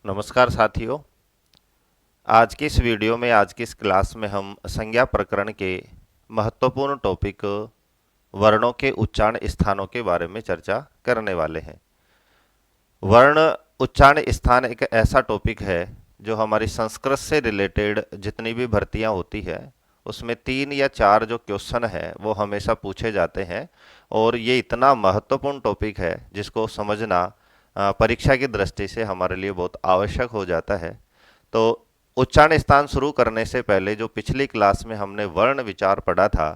नमस्कार साथियों। आज की इस वीडियो में आज की इस क्लास में हम संज्ञा प्रकरण के महत्वपूर्ण टॉपिक वर्णों के उच्चारण स्थानों के बारे में चर्चा करने वाले हैं। वर्ण उच्चारण स्थान एक ऐसा टॉपिक है जो हमारी संस्कृत से रिलेटेड जितनी भी भर्तियां होती है उसमें 3 या 4 जो क्वेश्चन है वो हमेशा पूछे जाते हैं। और ये इतना महत्वपूर्ण टॉपिक है जिसको समझना परीक्षा की दृष्टि से हमारे लिए बहुत आवश्यक हो जाता है। तो उच्चारण स्थान शुरू करने से पहले जो पिछली क्लास में हमने वर्ण विचार पढ़ा था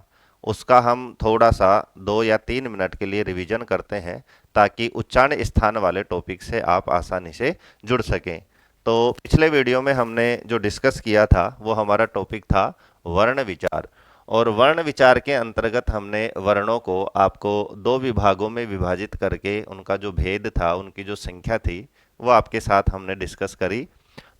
उसका हम थोड़ा सा 2 या 3 मिनट के लिए रिवीजन करते हैं ताकि उच्चारण स्थान वाले टॉपिक से आप आसानी से जुड़ सकें। तो पिछले वीडियो में हमने जो डिस्कस किया था वो हमारा टॉपिक था वर्ण विचार। और वर्ण विचार के अंतर्गत हमने वर्णों को आपको 2 विभागों में विभाजित करके उनका जो भेद था, उनकी जो संख्या थी, वो आपके साथ हमने डिस्कस करी।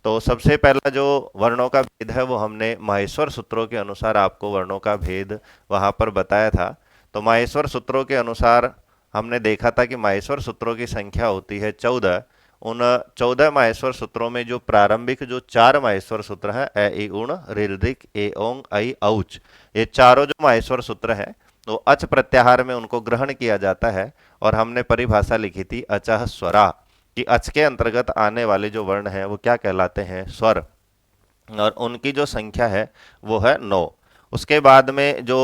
तो सबसे पहला जो वर्णों का भेद है वो हमने माहेश्वर सूत्रों के अनुसार आपको वर्णों का भेद वहाँ पर बताया था। तो माहेश्वर सूत्रों के अनुसार हमने देखा था कि माहेश्वर सूत्रों की संख्या होती है 14। उन 14 माहेश्वर सूत्रों में जो प्रारंभिक जो 4 माहेश्वर सूत्र हैं, ए ई उण ऋ ऋक ए ओंग ऐ औच, ये चारों जो माहेश्वर सूत्र हैं तो अच प्रत्याहार में उनको ग्रहण किया जाता है। और हमने परिभाषा लिखी थी अचः स्वरा, कि अच के अंतर्गत आने वाले जो वर्ण हैं वो क्या कहलाते हैं, स्वर। और उनकी जो संख्या है वो है 9। उसके बाद में जो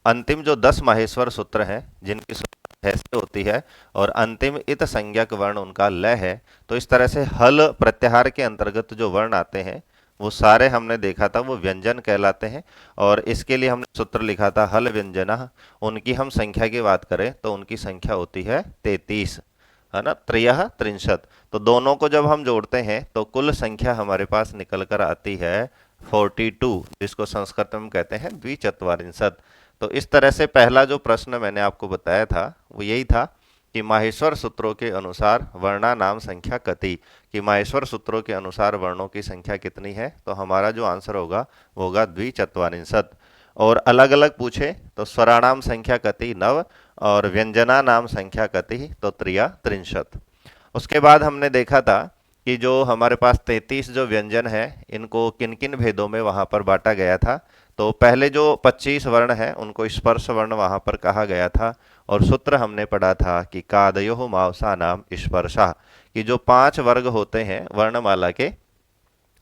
अंतिम जो 10 माहेश्वर सूत्र हैं जिनकी शुरुआत है से होती है और अंतिम इत संज्ञक वर्ण उनका ल है। तो इस तरह से हल प्रत्याहार के अंतर्गत जो वर्ण आते हैं वो सारे हमने देखा था वो व्यंजन कहलाते हैं। और इसके लिए हमने सूत्र लिखा था हल व्यंजना। उनकी हम संख्या की बात करें तो उनकी संख्या होती है 33, है ना, त्रयः त्रिंशत। तो दोनों को जब हम जोड़ते हैं तो कुल संख्या हमारे पास निकल कर आती है 42, जिसको संस्कृत में कहते हैं द्विचत्वारिंशत। तो इस तरह से पहला जो प्रश्न मैंने आपको बताया था वो यही था कि माहेश्वर सूत्रों के अनुसार वर्णा नाम संख्या कति, कि माहेश्वर सूत्रों के अनुसार वर्णों की संख्या कितनी है। तो हमारा जो आंसर होगा वो होगा द्विचत्वारिंशत। और अलग अलग पूछे तो स्वराणाम संख्या कति 9 और व्यंजना नाम संख्या कति तो त्रिया त्रिंशत। उसके बाद हमने देखा था कि जो हमारे पास 33 जो व्यंजन है इनको किन किन भेदों में वहाँ पर बांटा गया था। तो पहले जो 25 वर्ण हैं उनको स्पर्श वर्ण वहाँ पर कहा गया था। और सूत्र हमने पढ़ा था कि कादयो मावसा नाम स्पर्शा, कि जो 5 वर्ग होते हैं वर्णमाला के,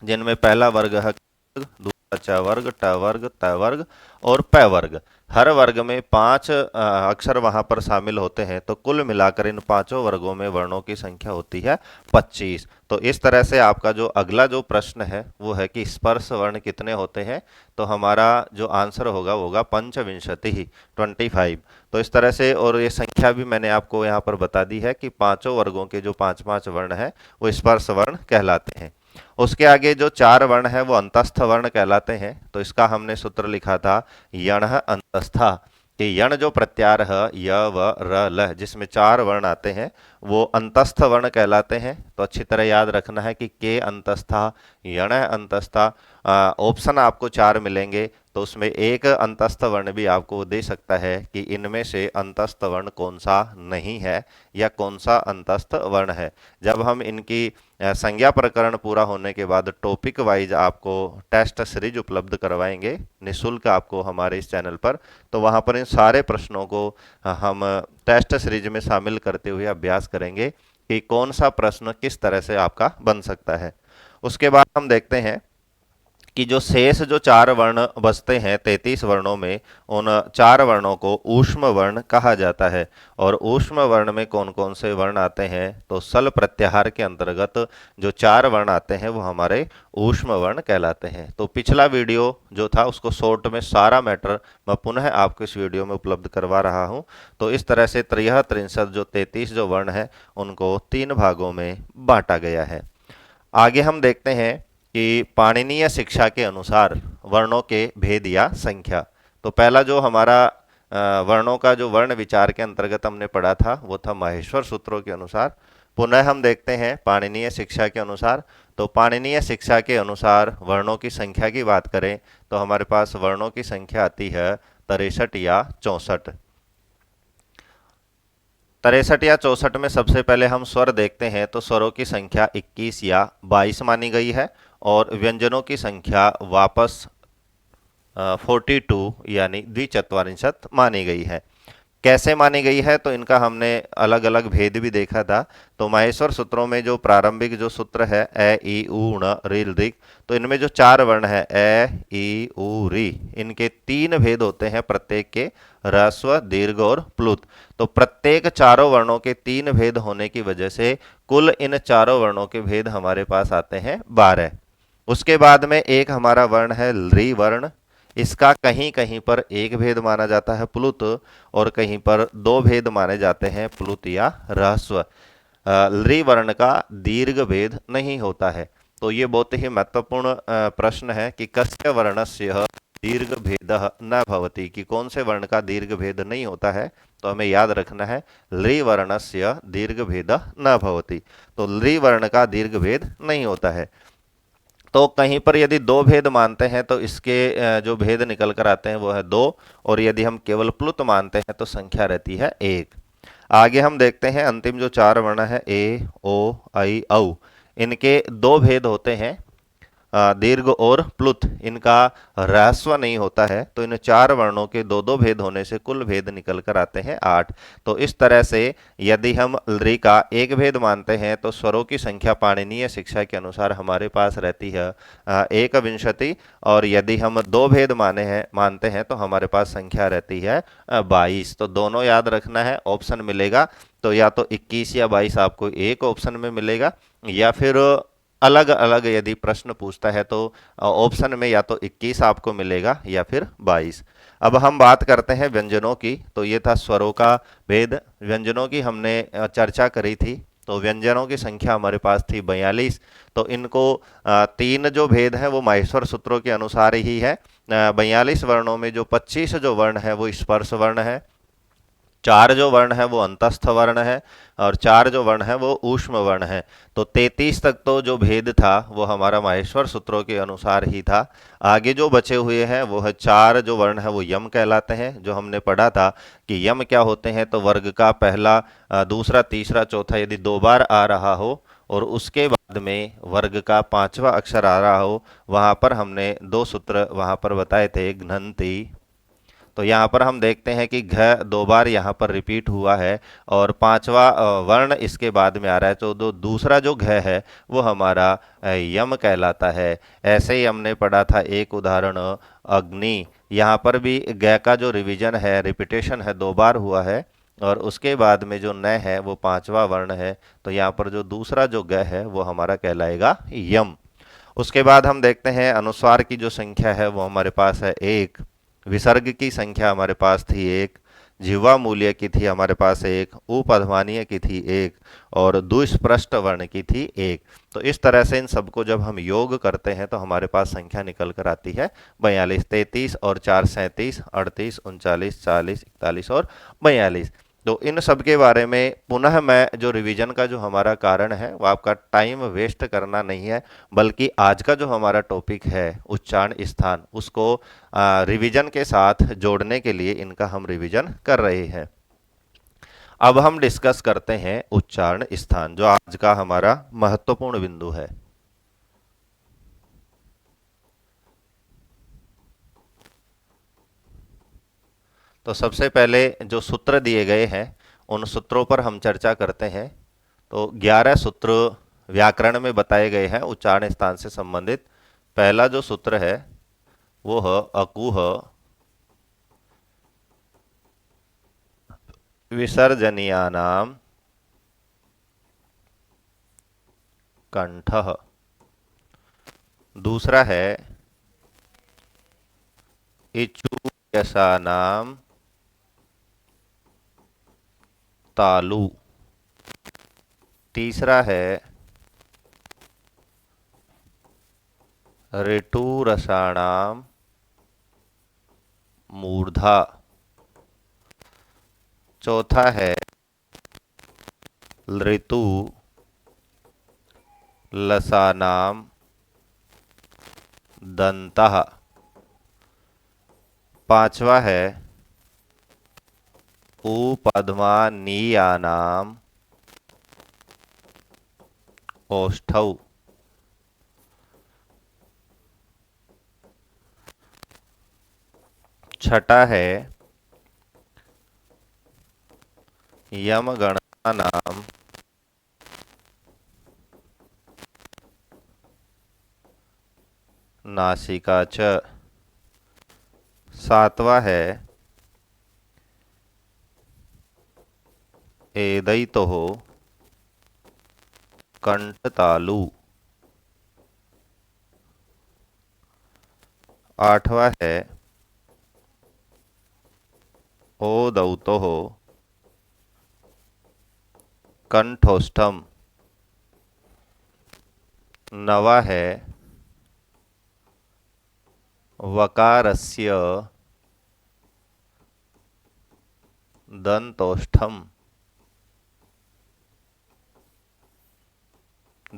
जिनमें पहला वर्ग है दूसरा च वर्ग, ट वर्ग, त वर्ग और प वर्ग। हर वर्ग में 5 अक्षर वहां पर शामिल होते हैं। तो कुल मिलाकर इन पांचों वर्गों में वर्णों की संख्या होती है 25। तो इस तरह से आपका जो अगला जो प्रश्न है वो है कि स्पर्श वर्ण कितने होते हैं। तो हमारा जो आंसर होगा वो होगा पंचविंशति ही 25। तो इस तरह से, और ये संख्या भी मैंने आपको यहाँ पर बता दी है कि पांचों वर्गों के जो 5-5 वर्ण हैं वो स्पर्श वर्ण कहलाते हैं। उसके आगे जो 4 वर्ण है वो अंतस्थ वर्ण कहलाते हैं। तो इसका हमने सूत्र लिखा था यणः अंतस्था, कि यण जो प्रत्यार है य व र ल जिसमें 4 वर्ण आते हैं वो अंतस्थ वर्ण कहलाते हैं। तो अच्छी तरह याद रखना है कि के अंतस्था, यण अंतस्था। ऑप्शन आपको 4 मिलेंगे तो उसमें एक अंतस्थ वर्ण भी आपको दे सकता है कि इनमें से अंतस्थ वर्ण कौन सा नहीं है या कौन सा अंतस्थ वर्ण है। जब हम इनकी संज्ञा प्रकरण पूरा होने के बाद टॉपिक वाइज आपको टेस्ट सीरीज उपलब्ध करवाएंगे निःशुल्क आपको हमारे इस चैनल पर। तो वहाँ पर इन सारे प्रश्नों को हम टेस्ट सीरीज में शामिल करते हुए अभ्यास करेंगे कि कौन सा प्रश्न किस तरह से आपका बन सकता है। उसके बाद हम देखते हैं कि जो शेष जो 4 वर्ण बचते हैं 33 वर्णों में, उन 4 वर्णों को ऊष्म वर्ण कहा जाता है। और ऊष्म वर्ण में कौन कौन से वर्ण आते हैं, तो सल प्रत्याहार के अंतर्गत जो 4 वर्ण आते हैं वो हमारे ऊष्म वर्ण कहलाते हैं। तो पिछला वीडियो जो था उसको शॉर्ट में सारा मैटर मैं पुनः आपको इस वीडियो में उपलब्ध करवा रहा हूँ। तो इस तरह से त्रयः त्रिंशत जो 33 जो वर्ण है उनको 3 भागों में बांटा गया है। आगे हम देखते हैं कि पाणिनीय शिक्षा के अनुसार वर्णों के भेद या संख्या। तो पहला जो हमारा वर्णों का जो वर्ण विचार के अंतर्गत हमने पढ़ा था वो था माहेश्वर सूत्रों के अनुसार। पुनः हम देखते हैं पाणिनीय शिक्षा के अनुसार। तो पाणिनीय शिक्षा के अनुसार वर्णों की संख्या की बात करें तो हमारे पास वर्णों की संख्या आती है 63 या 64। 63 या 64 में सबसे पहले हम स्वर देखते हैं तो स्वरों की संख्या 21 या 22 मानी गई है और व्यंजनों की संख्या वापस 42 यानी द्विचत्वारिंशत मानी गई है। कैसे मानी गई है तो इनका हमने अलग अलग भेद भी देखा था। तो माहेश्वर सूत्रों में जो प्रारंभिक जो सूत्र है ए ई उ ण ऋ ऋ, तो इनमें जो 4 वर्ण है ए ई उ रि, इनके 3 भेद होते हैं प्रत्येक के, ह्रस्व, दीर्घ और प्लुत। तो प्रत्येक चारों वर्णों के 3 भेद होने की वजह से कुल इन चारों वर्णों के भेद हमारे पास आते हैं 12। उसके बाद में एक हमारा वर्ण है ऋ वर्ण, इसका कहीं कहीं पर एक भेद माना जाता है प्लुत और कहीं पर 2 भेद माने जाते हैं प्लुत या ह्रस्व। ऋ वर्ण का दीर्घ भेद नहीं होता है। तो ये बहुत ही महत्वपूर्ण प्रश्न है कि कस्य वर्णस्य दीर्घ भेद न भवति, कि कौन से वर्ण का दीर्घ भेद नहीं होता है। तो हमें याद रखना है ऋ वर्णस्य दीर्घ भेद न भवति, तो ऋ वर्ण का दीर्घ भेद नहीं होता है। तो कहीं पर यदि 2 भेद मानते हैं तो इसके जो भेद निकल कर आते हैं वो है 2, और यदि हम केवल प्लुत मानते हैं तो संख्या रहती है 1। आगे हम देखते हैं अंतिम जो 4 वर्ण है ए ओ ऐ औ, इनके 2 भेद होते हैं, दीर्घ और प्लुत, इनका ह्रस्व नहीं होता है। तो इन 4 वर्णों के 2-2 भेद होने से कुल भेद निकल कर आते हैं 8। तो इस तरह से यदि हम ऋ का एक भेद मानते हैं तो स्वरों की संख्या पाणिनीय शिक्षा के अनुसार हमारे पास रहती है 21, और यदि हम 2 भेद मानते हैं तो हमारे पास संख्या रहती है 22। तो दोनों याद रखना है, ऑप्शन मिलेगा तो या तो 21 या 22 आपको एक ऑप्शन में मिलेगा, या फिर अलग अलग यदि प्रश्न पूछता है तो ऑप्शन में या तो 21 आपको मिलेगा या फिर 22। अब हम बात करते हैं व्यंजनों की। तो ये था स्वरों का भेद। व्यंजनों की हमने चर्चा करी थी। तो व्यंजनों की संख्या हमारे पास थी 42। तो इनको 3 जो भेद हैं वो माहेश्वर सूत्रों के अनुसार ही है। 42 वर्णों में जो 25 जो वर्ण है वो स्पर्श वर्ण है, 4 जो वर्ण है वो अंतस्थ वर्ण है, और 4 जो वर्ण है वो ऊष्म वर्ण है। तो 33 तक तो जो भेद था वो हमारा माहेश्वर सूत्रों के अनुसार ही था। आगे जो बचे हुए हैं वो है 4 जो वर्ण है वो यम कहलाते हैं। जो हमने पढ़ा था कि यम क्या होते हैं, तो वर्ग का पहला, दूसरा, तीसरा, चौथा यदि 2 बार आ रहा हो और उसके बाद में वर्ग का 5वां अक्षर आ रहा हो, वहां पर हमने 2 सूत्र वहां पर बताए थे, घ्नन्ति। तो यहाँ पर हम देखते हैं कि घ 2 बार यहाँ पर रिपीट हुआ है और 5वां वर्ण इसके बाद में आ रहा है। तो दूसरा जो घ है वो हमारा यम कहलाता है। ऐसे ही हमने पढ़ा था एक उदाहरण अग्नि। यहाँ पर भी ग का जो रिवीजन है, रिपीटेशन है, 2 बार हुआ है और उसके बाद में जो न है वो 5वां वर्ण है। तो यहाँ पर जो दूसरा जो ग है वो हमारा कहलाएगा यम। उसके बाद हम देखते हैं अनुस्वार की जो संख्या है वो हमारे पास है 1, विसर्ग की संख्या हमारे पास थी 1, जिह्वा मूल्य की थी हमारे पास 1, उपअधमानीय की थी 1 और दुष्पृष्ठ वर्ण की थी 1। तो इस तरह से इन सबको जब हम योग करते हैं तो हमारे पास संख्या निकल कर आती है 42। 33 और 4 37, 38, 39, 40, 41 और 42। तो इन सब के बारे में पुनः मैं जो रिवीजन का जो हमारा कारण है वो आपका टाइम वेस्ट करना नहीं है, बल्कि आज का जो हमारा टॉपिक है उच्चारण स्थान, उसको रिवीजन के साथ जोड़ने के लिए इनका हम रिवीजन कर रहे हैं। अब हम डिस्कस करते हैं उच्चारण स्थान, जो आज का हमारा महत्वपूर्ण बिंदु है। तो सबसे पहले जो सूत्र दिए गए हैं उन सूत्रों पर हम चर्चा करते हैं। तो 11 सूत्र व्याकरण में बताए गए हैं उच्चारण स्थान से संबंधित। पहला जो सूत्र है वो है अकुह विसर्जनीयानाम कंठः। दूसरा है इचुयसानाम तालु। तीसरा है ऋटुरसाणाम मूर्धा। चौथा है ऋतु लसानाम दंतः। पांचवा है उपध्मानीयानाम् ओष्ठौ। छठा है यमगणानां नासिका च। सातवां है एदैतोः कंठतालु। आठवां है ओदौतोः कंठोष्ठम। नवा है वकारस्य दंतोष्ठम।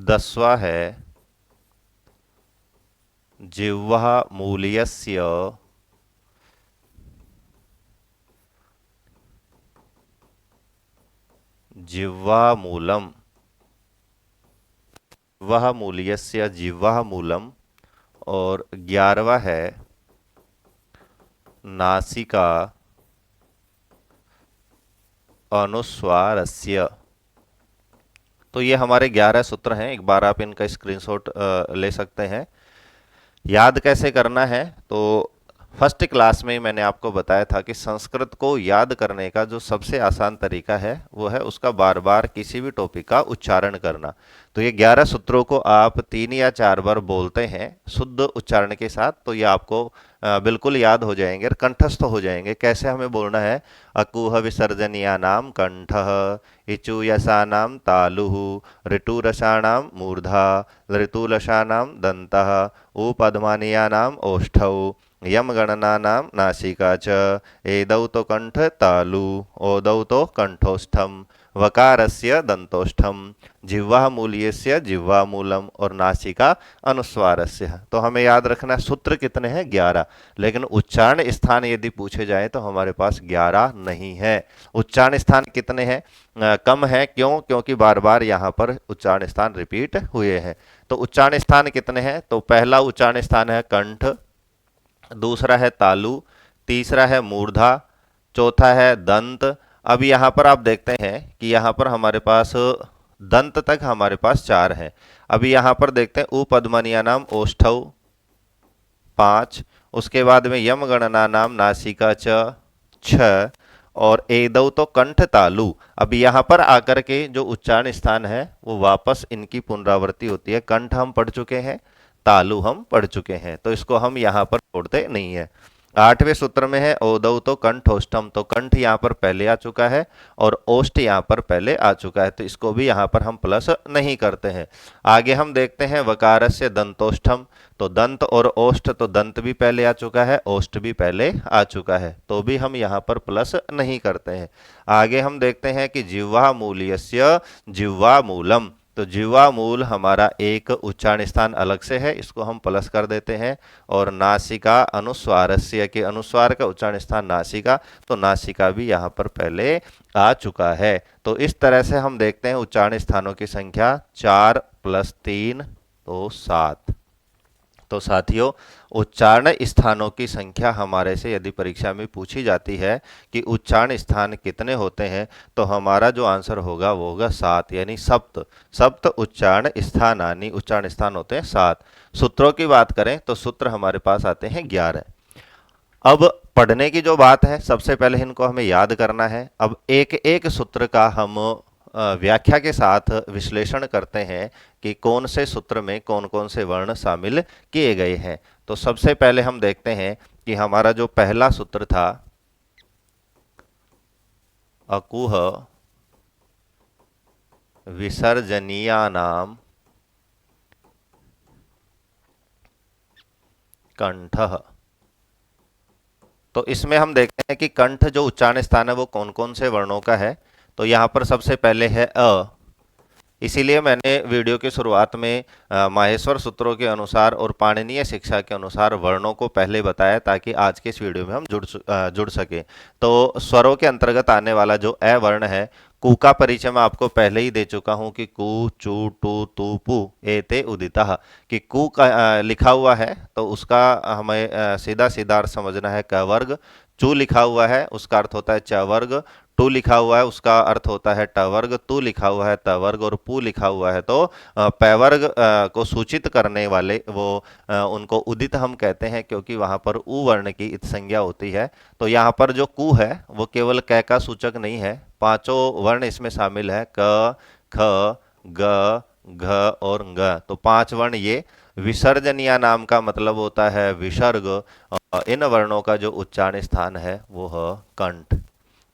दसवां है जिह्वा मूल्यस्य जिह्वामूलम। वह मूल्यस्य जिह्वामूलम। और 11वां है नासिका अनुस्वारस्य। तो ये हमारे 11 सूत्र हैं। एक बार आप इनका स्क्रीनशॉट ले सकते हैं। याद कैसे करना है, तो फर्स्ट क्लास में मैंने आपको बताया था कि संस्कृत को याद करने का जो सबसे आसान तरीका है वो है उसका बार बार किसी भी टॉपिक का उच्चारण करना। तो ये 11 सूत्रों को आप 3 या 4 बार बोलते हैं शुद्ध उच्चारण के साथ, तो ये आपको बिल्कुल याद हो जाएंगे और कंठस्थ हो जाएंगे। कैसे हमें बोलना है? अकुह विसर्जनीयानाम कंठः, इचुयसानाम तालुः, ऋतुरसानाम मूर्धा, ऋतुलसानाम दन्तः, उपध्मानीयानाम ओष्ठौ, यमगणनानां नासिका च। एदौ तो कंठ तालु, ओदौ तो कंठोष्ठम, वकारस्य दंतोष्ठम, जिह्वा मूल्यस्य जिह्वामूलम और नासिका अनुस्वारस्य। तो हमें याद रखना सूत्र कितने हैं? 11। लेकिन उच्चारण स्थान यदि पूछे जाए तो हमारे पास 11 नहीं है। उच्चारण स्थान कितने हैं? कम है। क्यों? क्योंकि बार बार यहाँ पर उच्चारण स्थान रिपीट हुए हैं। तो उच्चारण स्थान कितने हैं? तो पहला उच्चारण स्थान है कंठ, दूसरा है तालु, तीसरा है मूर्धा, चौथा है दंत। अब यहाँ पर आप देखते हैं कि यहाँ पर हमारे पास दंत तक हमारे पास 4 हैं। अभी यहाँ पर देखते हैं उपध्मानीयानाम ओष्ठौ 5, उसके बाद में यमगणनानाम नासिका च 6 और एदौ तो कंठ तालु। अब यहाँ पर आकर के जो उच्चारण स्थान है वो वापस इनकी पुनरावृत्ति होती है। कंठ हम पढ़ चुके हैं, तालु हम पढ़ चुके हैं, तो इसको हम यहाँ पर छोड़ते नहीं है। 8वें सूत्र में है ओदौ तो कंठोष्ठम। तो कंठ यहाँ पर पहले आ चुका है और ओष्ठ यहाँ पर पहले आ चुका है, तो इसको भी यहाँ पर हम प्लस नहीं करते हैं। आगे हम देखते हैं वकारस्य दंतोष्ठम। तो दंत और ओष्ठ, तो दंत भी पहले आ चुका है, ओष्ठ भी पहले आ चुका है, तो भी हम यहाँ पर प्लस नहीं करते हैं। आगे हम देखते हैं कि जिह्वा मूल्यस्य जिह्वामूलम। तो जिह्वामूल हमारा एक उच्चारण स्थान अलग से है, इसको हम प्लस कर देते हैं। और नासिका अनुस्वारस्य के अनुस्वार का उच्चारण स्थान नासिका, तो नासिका भी यहाँ पर पहले आ चुका है। तो इस तरह से हम देखते हैं उच्चारण स्थानों की संख्या 4 + 3 तो 7। तो साथियों, उच्चारण स्थानों की संख्या हमारे से यदि परीक्षा में पूछी जाती है कि उच्चारण स्थान कितने होते हैं, तो हमारा जो आंसर होगा वो होगा 7, यानी सप्त। सप्त उच्चारण स्थानानि, उच्चारण स्थान होते हैं 7। सूत्रों की बात करें तो सूत्र हमारे पास आते हैं 11। अब पढ़ने की जो बात है, सबसे पहले इनको हमें याद करना है। अब एक एक सूत्र का हम व्याख्या के साथ विश्लेषण करते हैं कि कौन से सूत्र में कौन कौन से वर्ण शामिल किए गए हैं। तो सबसे पहले हम देखते हैं कि हमारा जो पहला सूत्र था अकुह विसर्जनीयानाम कंठः। तो इसमें हम देखते हैं कि कंठ जो उच्चारण स्थान है वो कौन कौन से वर्णों का है। तो यहां पर सबसे पहले है अ, इसीलिए मैंने वीडियो की शुरुआत में माहेश्वर सूत्रों के अनुसार और पाणिनीय शिक्षा के अनुसार वर्णों को पहले बताया, ताकि आज के इस वीडियो में हम जुड़ सके। तो स्वरों के अंतर्गत आने वाला जो अ वर्ण है, कु का परिचय मैं आपको पहले ही दे चुका हूं कि कु चू टू तू पू एते उदितः, कि कु का लिखा हुआ है तो उसका हमें सीधा सीधा अर्थ समझना है क वर्ग। चू लिखा हुआ है उसका अर्थ होता है च वर्ग। टू लिखा हुआ है उसका अर्थ होता है ट वर्ग। तू लिखा हुआ है त वर्ग। और पू लिखा हुआ है तो प वर्ग को सूचित करने वाले वो उनको उदित हम कहते हैं, क्योंकि वहां पर उ वर्ण की इत संज्ञा होती है। तो यहाँ पर जो कु है वो केवल क का सूचक नहीं है, पांचों वर्ण इसमें शामिल है, क ख ग घ और ङ। तो पांच वर्ण ये। विसर्जनीय नाम का मतलब होता है विसर्ग। इन वर्णों का जो उच्चारण स्थान है वो है कंठ।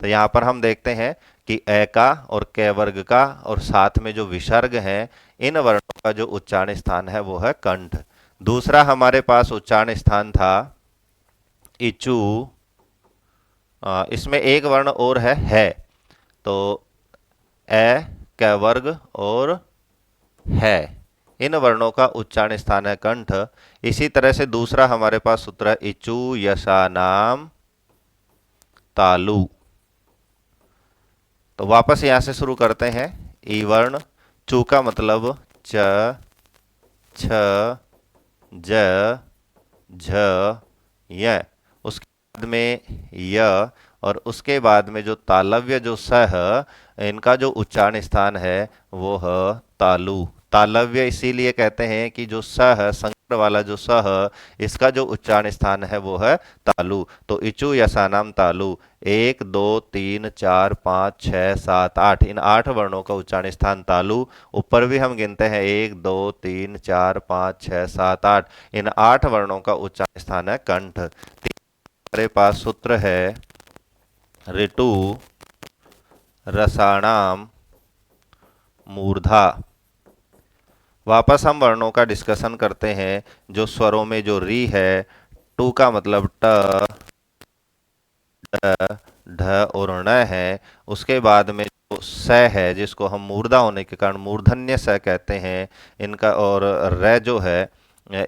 तो यहाँ पर हम देखते हैं कि ए का और क वर्ग का और साथ में जो विसर्ग है, इन वर्णों का जो उच्चारण स्थान है वो है कंठ। दूसरा हमारे पास उच्चारण स्थान था इचू। इसमें एक वर्ण और है। तो ए क वर्ग और है, इन वर्णों का उच्चारण स्थान है कंठ। इसी तरह से दूसरा हमारे पास सूत्र है इचू यशानाम तालु। तो वापस यहां से शुरू करते हैं। ई वर्ण, चू का मतलब च छ ज झ य, उसके बाद में य, और उसके बाद में जो तालव्य जो स है, इनका जो उच्चारण स्थान है वो है तालु। तालव्य इसीलिए कहते हैं कि जो स है, संकर वाला जो स है, इसका जो उच्चारण स्थान है वो है तालु। तो इचु यसानाम तालु, 1 2 3 4 5 6 7 8, इन 8 वर्णों का उच्चारण स्थान तालु। ऊपर भी हम गिनते हैं 1 2 3 4 5 6 7 8, इन 8 वर्णों का उच्चारण स्थान है कंठ। हमारे पास सूत्र है ऋतु रसाणाम मूर्धा। वापस हम वर्णों का डिस्कशन करते हैं। जो स्वरों में जो री है, टू का मतलब ट ड ढ और ण है। उसके बाद में जो स है, जिसको हम मूर्धा होने के कारण मूर्धन्य स कहते हैं, इनका, और र जो है,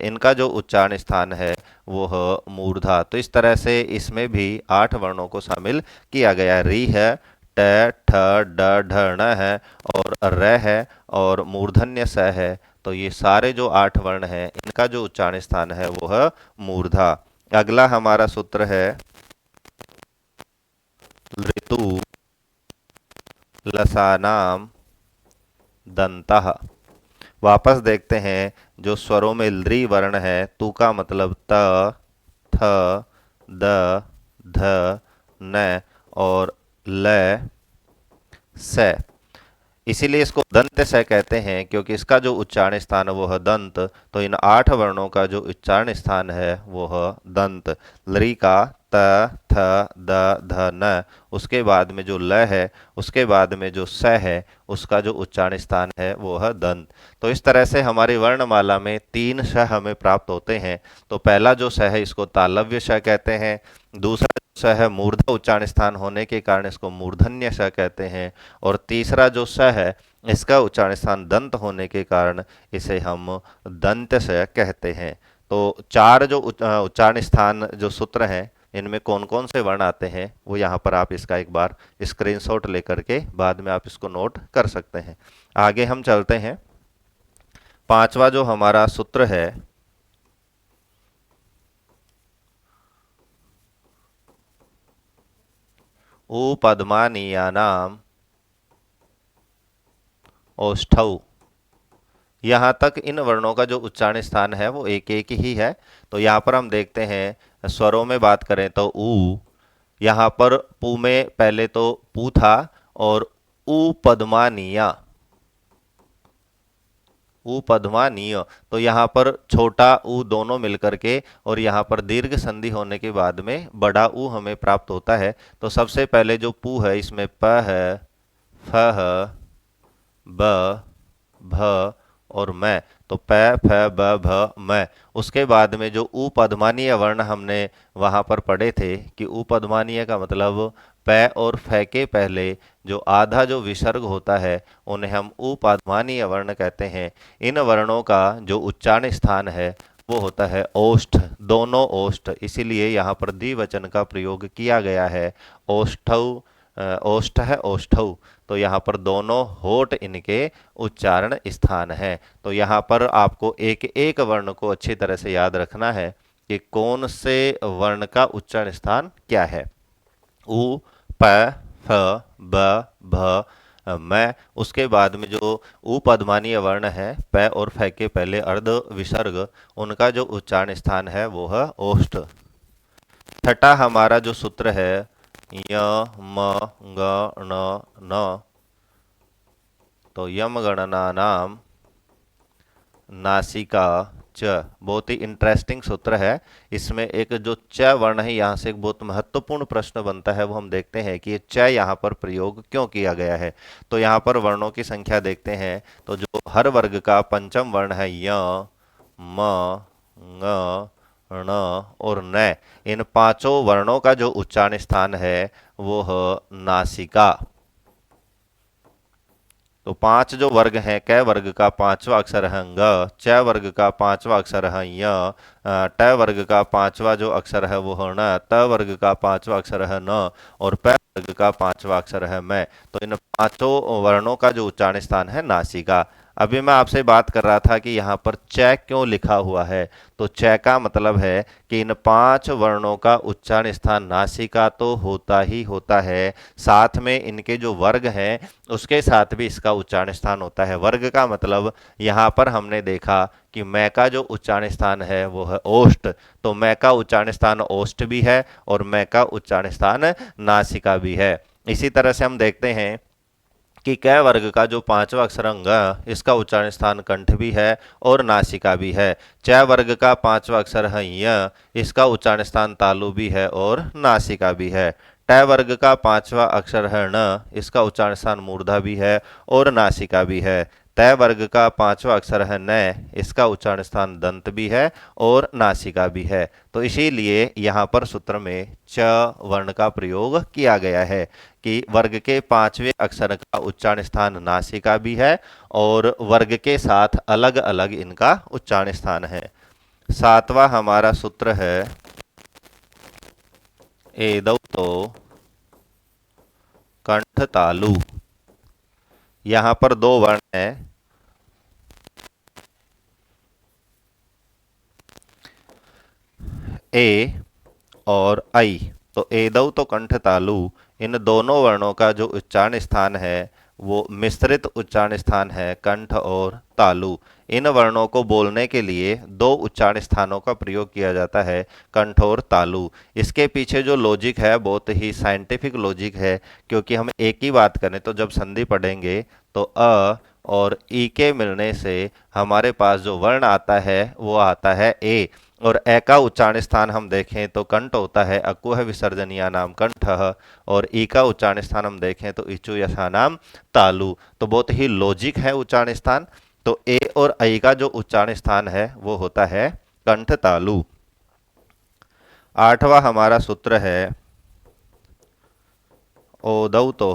इनका जो उच्चारण स्थान है वो है मूर्धा। तो इस तरह से इसमें भी 8 वर्णों को शामिल किया गया है। री है, ट ठ ड ढ ण है, और र है, और मूर्धन्य स है। तो ये सारे जो 8 वर्ण हैं, इनका जो उच्चारण स्थान है वो है मूर्धा। अगला हमारा सूत्र है ऋतु लसानाम दंतः। वापस देखते हैं। जो स्वरों में लृ वर्ण है, तू का मतलब त थ द ध न और ल स, इसीलिए इसको दंत स कहते हैं, क्योंकि इसका जो उच्चारण स्थान है वो है दंत। तो इन 8 वर्णों का जो उच्चारण स्थान है वो है दंत। लृ का त थ द ध न, उसके बाद में जो ल है, उसके बाद में जो स है, उसका जो उच्चारण स्थान है वो है दंत। तो इस तरह से हमारी वर्णमाला में 3 श हमें प्राप्त होते हैं। तो पहला जो श है इसको तालव्य श कहते हैं। दूसरा स है मूर्धा उच्चारण स्थान होने के कारण इसको मूर्धन्य स कहते हैं। और तीसरा जो स है, इसका उच्चारण स्थान दंत होने के कारण इसे हम दंत स कहते हैं। तो 4 जो उच्चारण स्थान जो सूत्र हैं, इनमें कौन कौन से वर्ण आते हैं वो यहाँ पर आप इसका एक बार स्क्रीनशॉट लेकर के बाद में आप इसको नोट कर सकते हैं। आगे हम चलते हैं। 5वां जो हमारा सूत्र है उपद्मानीयानाम औष्ठौ। यहाँ तक इन वर्णों का जो उच्चारण स्थान है वो एक एक ही है। तो यहाँ पर हम देखते हैं, स्वरों में बात करें तो ऊ, यहाँ पर पू में पहले तो पू था, और ऊ पद्मानीया, ऊ पद्मानीय, तो यहाँ पर छोटा ऊ दोनों मिलकर के, और यहाँ पर दीर्घ संधि होने के बाद में बड़ा ऊ हमें प्राप्त होता है। तो सबसे पहले जो पू है, इसमें प है, फ है, ब, भ और मैं। तो प फ ब भ म। उसके बाद में जो उपध्मानीय वर्ण हमने वहां पर पढ़े थे कि उपध्मानीय का मतलब प और फ के पहले जो आधा जो विसर्ग होता है उन्हें हम उपध्मानीय वर्ण कहते हैं। इन वर्णों का जो उच्चारण स्थान है वो होता है ओष्ठ, दोनों ओष्ठ, इसीलिए यहाँ पर द्विवचन का प्रयोग किया गया है। ओष्ठौ, ओष्ठ है ओष्ठौ, तो यहाँ पर दोनों होठ इनके उच्चारण स्थान है। तो यहाँ पर आपको एक एक वर्ण को अच्छी तरह से याद रखना है कि कौन से वर्ण का उच्चारण स्थान क्या है। उ, प, फ, ब, भ, मैं। उसके बाद में जो उपध्मानीय वर्ण है प और फ के पहले अर्ध विसर्ग, उनका जो उच्चारण स्थान है वो है ओष्ठ। छठा हमारा जो सूत्र है य म ग ण न, तो यम गणना नाम नासिका च, बहुत ही इंटरेस्टिंग सूत्र है। इसमें एक जो च वर्ण है, यहाँ से एक बहुत महत्वपूर्ण प्रश्न बनता है, वो हम देखते हैं कि ये च यहाँ पर प्रयोग क्यों किया गया है। तो यहाँ पर वर्णों की संख्या देखते हैं, तो जो हर वर्ग का पंचम वर्ण है य म ङ ण और न, इन पांचों वर्णों का जो उच्चारण स्थान है वो है नासिका। तो पांच जो वर्ग हैं, क वर्ग का पांचवा अक्षर है ग, च वर्ग का पांचवा अक्षर है य, ट वर्ग का पांचवा जो अक्षर है वो है न, त वर्ग का पांचवा अक्षर है न और प वर्ग का पांचवा अक्षर है मैं। तो इन पांचों वर्णों का जो उच्चारण स्थान है नासिका। अभी मैं आपसे बात कर रहा था कि यहाँ पर च क्यों लिखा हुआ है, तो च का मतलब है कि इन पांच वर्णों का उच्चारण स्थान नासिका तो होता ही होता है, साथ में इनके जो वर्ग हैं उसके साथ भी इसका उच्चारण स्थान होता है। वर्ग का मतलब यहाँ पर हमने देखा कि मैं का जो उच्चारण स्थान है वो है ओष्ठ, तो मैं का उच्चारण स्थान ओष्ठ भी है और मैं का उच्चारण स्थान नासिका भी है। इसी तरह से हम देखते हैं कि क वर्ग का जो पांचवा अक्षर ङ, इसका उच्चारण स्थान कंठ भी है और नासिका भी है। च वर्ग का पांचवा अक्षर है य, इसका उच्चारण स्थान तालु भी है और नासिका भी है। ट वर्ग का पांचवा अक्षर है ण, इसका उच्चारण स्थान मूर्धा भी है और नासिका भी है। त वर्ग का पांचवा अक्षर है न, इसका उच्चारण स्थान दंत भी है और नासिका भी है। तो इसीलिए यहाँ पर सूत्र में च वर्ण का प्रयोग किया गया है कि वर्ग के पांचवें अक्षर का उच्चारण स्थान नासिका भी है और वर्ग के साथ अलग अलग इनका उच्चारण स्थान है। सातवां हमारा सूत्र है एदौ तो कंठ तालु। यहाँ पर दो वर्ण हैं, ए और आई। तो एदौ तो कंठ तालु, इन दोनों वर्णों का जो उच्चारण स्थान है वो मिश्रित उच्चारण स्थान है कंठ और तालु। इन वर्णों को बोलने के लिए दो उच्चारण स्थानों का प्रयोग किया जाता है, कंठ और तालु। इसके पीछे जो लॉजिक है बहुत ही साइंटिफिक लॉजिक है, क्योंकि हम एक ही बात करें तो जब संधि पढ़ेंगे तो अ और ई के मिलने से हमारे पास जो वर्ण आता है वो आता है ए, और ए का उच्चारण स्थान हम देखें तो कंठ होता है, अकुह विसर्जनीय नाम कंठ, और ई का उच्चारण स्थान हम देखें तो इचु यथा नाम तालु। तो बहुत ही लॉजिक है उच्चारण स्थान। तो ए और आई का जो उच्चारण स्थान है वो होता है कंठ तालु। आठवां हमारा सूत्र है ओदौ तो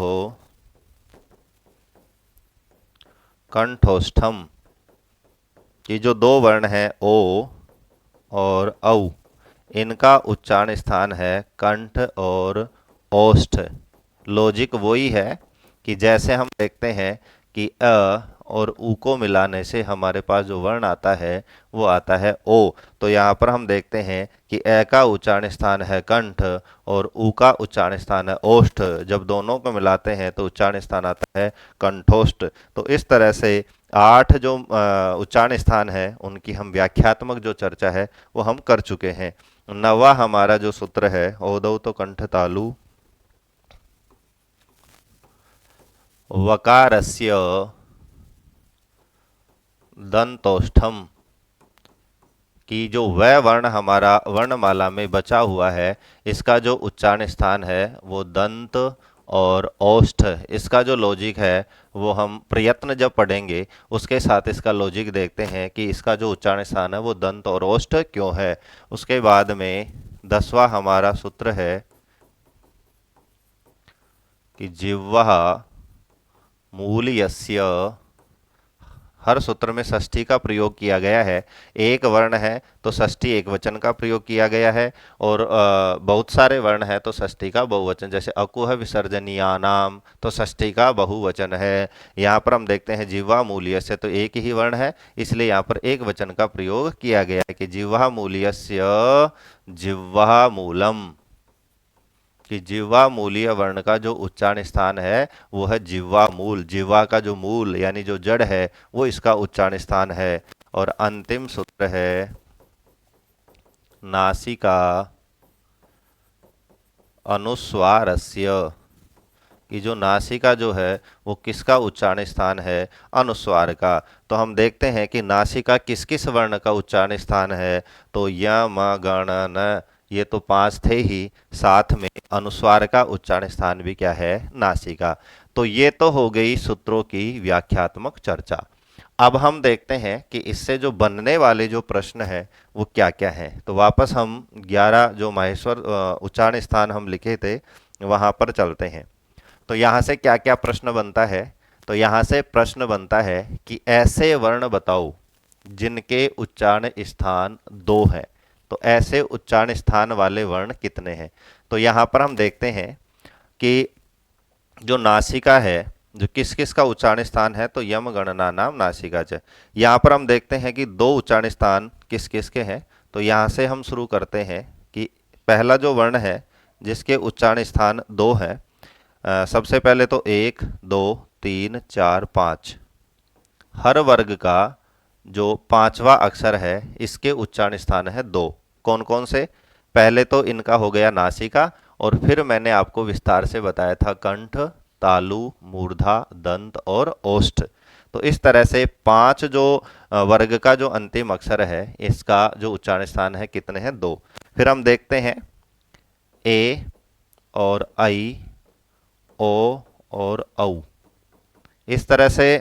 कंठोष्ठम, कि जो दो वर्ण हैं ओ और औ, इनका उच्चारण स्थान है कंठ और ओष्ठ। लॉजिक वही है कि जैसे हम देखते हैं कि अ और उ को मिलाने से हमारे पास जो वर्ण आता है वो आता है ओ। तो यहाँ पर हम देखते हैं कि ए का उच्चारण स्थान है कंठ और उ का उच्चारण स्थान है ओष्ठ, जब दोनों को मिलाते हैं तो उच्चारण स्थान आता है कंठोष्ठ। तो इस तरह से आठ जो उच्चारण स्थान है उनकी हम व्याख्यात्मक जो चर्चा है वो हम कर चुके हैं। नवा हमारा जो सूत्र है ओदौ तो कंठ तालु वकारस्य दंतोष्ठम, कि जो वह वर्ण हमारा वर्णमाला में बचा हुआ है इसका जो उच्चारण स्थान है वो दंत और ओष्ठ, इसका जो लॉजिक है वो हम प्रयत्न जब पढ़ेंगे उसके साथ इसका लॉजिक देखते हैं कि इसका जो उच्चारण स्थान है वो दंत और ओष्ठ क्यों है। उसके बाद में 10वां हमारा सूत्र है कि जिह्वा मूल्यस्य, हर सूत्र में षष्ठी का प्रयोग किया गया है। एक वर्ण है तो षष्ठी एक वचन का प्रयोग किया गया है, और बहुत सारे वर्ण है तो षष्ठी का बहुवचन, जैसे अकुह विसर्जनीयानाम तो षष्ठी का बहुवचन है। यहाँ पर हम देखते हैं जिह्वा मूल्य से, तो एक ही वर्ण है इसलिए यहाँ पर एक वचन का प्रयोग किया गया है कि जिह्वा मूल्यस्य जिह्वा मूलम, कि जिह्वा मूलीय वर्ण का जो उच्चारण स्थान है वो है जिह्वा मूल। जिह्वा का जो मूल यानी जो जड़ है वो इसका उच्चारण स्थान है। और अंतिम सूत्र है नासिका अनुस्वारस्य, कि जो नासिका जो है वो किसका उच्चारण स्थान है, अनुस्वार का। तो हम देखते हैं कि नासिका किस किस वर्ण का उच्चारण स्थान है, तो य म गण न, ये तो 5 थे ही, साथ में अनुस्वार का उच्चारण स्थान भी क्या है, नासिका। तो ये तो हो गई सूत्रों की व्याख्यात्मक चर्चा। अब हम देखते हैं कि इससे जो बनने वाले जो प्रश्न है वो क्या क्या है। तो वापस हम 11 जो माहेश्वर उच्चारण स्थान हम लिखे थे वहां पर चलते हैं। तो यहाँ से क्या क्या प्रश्न बनता है, तो यहाँ से प्रश्न बनता है कि ऐसे वर्ण बताओ जिनके उच्चारण स्थान 2 हैं। तो ऐसे उच्चारण स्थान वाले वर्ण कितने हैं। तो यहाँ पर हम देखते हैं कि जो नासिका है, जो किस किस का उच्चारण स्थान है, तो यम गणना नाम नासिका च। यहाँ पर हम देखते हैं कि 2 उच्चारण स्थान किस किस के हैं। तो यहाँ से हम शुरू करते हैं कि पहला जो वर्ण है जिसके उच्चारण स्थान 2 हैं, सबसे पहले तो 1 2 3 4 5, हर वर्ग का जो 5वां अक्षर है इसके उच्चारण स्थान है 2। कौन कौन से, पहले तो इनका हो गया नासिका, और फिर मैंने आपको विस्तार से बताया था कंठ, तालु, मूर्धा, दंत और ओष्ठ। तो इस तरह से 5 जो वर्ग का जो अंतिम अक्षर है इसका जो उच्चारण स्थान है कितने हैं, 2। फिर हम देखते हैं ए और आई, ओ और औ। इस तरह से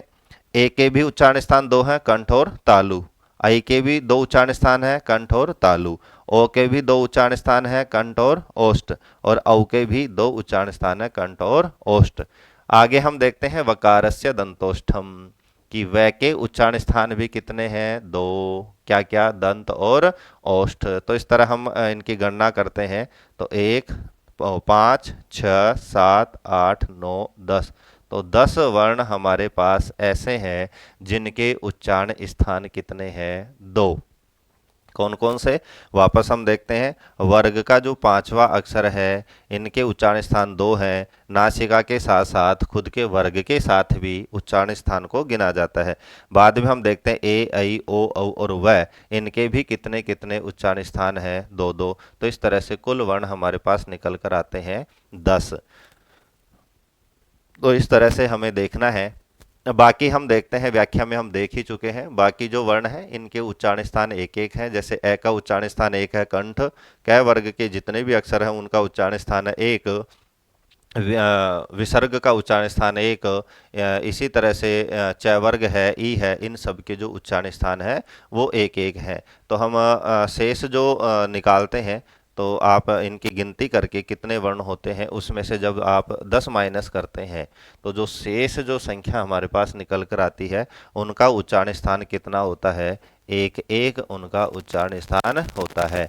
ए के भी उच्चारण स्थान 2 हैं, कंठ और तालु। आई के भी 2 उच्चारण स्थान है, कंठ और तालु। ओ के भी 2 उच्चारण स्थान है, कंठ और ओष्ठ। और औ के भी 2 उच्चारण स्थान है, कंठ और ओष्ठ। आगे हम देखते हैं वकारस्य दंतोष्ठम, कि व के उच्चारण स्थान भी कितने हैं, 2। क्या क्या, दंत और ओष्ठ। तो इस तरह हम इनकी गणना करते हैं। तो 1 5 6 7 8 9 10, तो 10 वर्ण हमारे पास ऐसे हैं जिनके उच्चारण स्थान कितने हैं, 2। कौन कौन से, वापस हम देखते हैं। वर्ग का जो 5वां अक्षर है इनके उच्चारण स्थान 2 हैं। नासिका के साथ साथ खुद के वर्ग के साथ भी उच्चारण स्थान को गिना जाता है। बाद में हम देखते हैं ए ऐ ओ औ और व, इनके भी कितने कितने उच्चारण स्थान हैं, 2 2। तो इस तरह से कुल वर्ण हमारे पास निकल कर आते हैं 10। तो इस तरह से हमें देखना है। बाकी हम देखते हैं, व्याख्या में हम देख ही चुके हैं। बाकी जो वर्ण हैं इनके उच्चारण स्थान एक एक हैं। जैसे ए का उच्चारण स्थान 1 है, कंठ। कै वर्ग के जितने भी अक्षर हैं उनका उच्चारण स्थान है 1। विसर्ग का उच्चारण स्थान 1। इसी तरह से च वर्ग है, ई है, इन सब के जो उच्चारण स्थान है वो एक एक है। तो हम शेष जो निकालते हैं, तो आप इनकी गिनती करके कितने वर्ण होते हैं उसमें से जब आप 10 माइनस करते हैं तो जो शेष जो संख्या हमारे पास निकल कर आती है उनका उच्चारण स्थान कितना होता है, एक एक उनका उच्चारण स्थान होता है।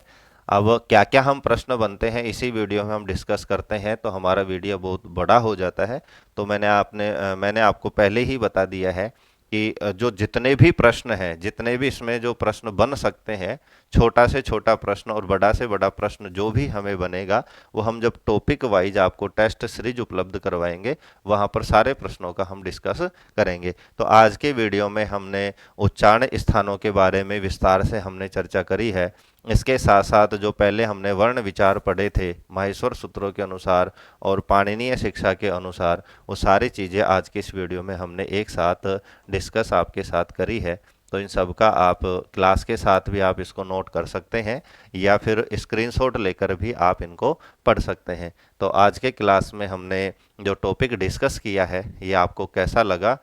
अब क्या क्या हम प्रश्न बनते हैं इसी वीडियो में हम डिस्कस करते हैं, तो हमारा वीडियो बहुत बड़ा हो जाता है। तो मैंने आपको पहले ही बता दिया है कि जो जितने भी प्रश्न हैं, जितने भी इसमें जो प्रश्न बन सकते हैं, छोटा से छोटा प्रश्न और बड़ा से बड़ा प्रश्न जो भी हमें बनेगा वो हम जब टॉपिक वाइज आपको टेस्ट सीरीज उपलब्ध करवाएंगे वहाँ पर सारे प्रश्नों का हम डिस्कस करेंगे। तो आज के वीडियो में हमने उच्चारण स्थानों के बारे में विस्तार से हमने चर्चा करी है। इसके साथ साथ जो पहले हमने वर्ण विचार पढ़े थे माहेश्वर सूत्रों के अनुसार और पाणिनीय शिक्षा के अनुसार, वो सारी चीज़ें आज की इस वीडियो में हमने एक साथ डिस्कस आपके साथ करी है। तो इन सब का आप क्लास के साथ भी आप इसको नोट कर सकते हैं या फिर स्क्रीनशॉट लेकर भी आप इनको पढ़ सकते हैं। तो आज के क्लास में हमने जो टॉपिक डिस्कस किया है ये आपको कैसा लगा?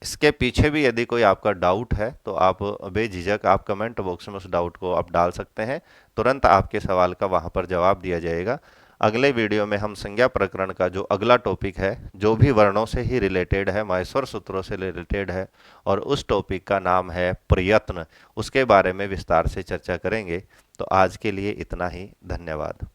इसके पीछे भी यदि कोई आपका डाउट है तो आप बेझिझक आप कमेंट बॉक्स में उस डाउट को आप डाल सकते हैं। तुरंत आपके सवाल का वहां पर जवाब दिया जाएगा। अगले वीडियो में हम संज्ञा प्रकरण का जो अगला टॉपिक है, जो भी वर्णों से ही रिलेटेड है, माहेश्वर सूत्रों से रिलेटेड है, और उस टॉपिक का नाम है प्रयत्न, उसके बारे में विस्तार से चर्चा करेंगे। तो आज के लिए इतना ही। धन्यवाद।